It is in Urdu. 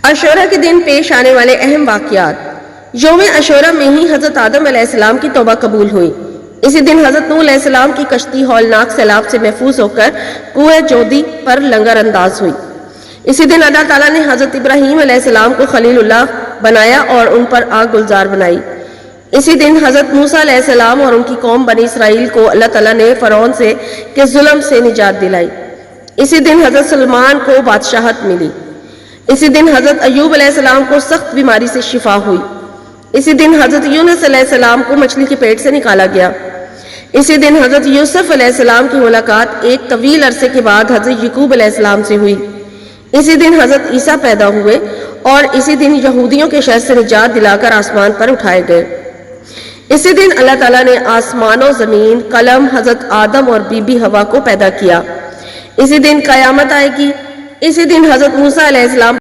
عاشورہ کے دن پیش آنے والے اہم واقعات۔ یوم عاشورہ میں ہی حضرت آدم علیہ السلام کی توبہ قبول ہوئی۔ اسی دن حضرت نوح علیہ السلام کی کشتی ہولناک سیلاب سے محفوظ ہو کر کوہ جودی پر لنگر انداز ہوئی۔ اسی دن اللہ تعالیٰ نے حضرت ابراہیم علیہ السلام کو خلیل اللہ بنایا اور ان پر آگ گلزار بنائی۔ اسی دن حضرت موسیٰ علیہ السلام اور ان کی قوم بنی اسرائیل کو اللہ تعالیٰ نے فرعون کے ظلم سے نجات دلائی۔ اسی دن حضرت سلمان کو بادشاہت ملی۔ اسی دن حضرت ایوب علیہ السلام کو سخت بیماری سے شفا ہوئی۔ اسی دن حضرت یونس علیہ السلام کو مچھلی کے پیٹ سے نکالا گیا۔ اسی دن حضرت یوسف علیہ السلام کی ملاقات ایک طویل عرصے کے بعد حضرت یعقوب علیہ السلام سے ہوئی۔ اسی دن حضرت عیسیٰ پیدا ہوئے اور اسی دن یہودیوں کے شر سے نجات دلا کر آسمان پر اٹھائے گئے۔ اسی دن اللہ تعالیٰ نے آسمان و زمین، قلم، حضرت آدم اور بی بی حوا کو پیدا کیا۔ اسی دن قیامت آئے گی۔ اسی دن حضرت موسیٰ علیہ السلام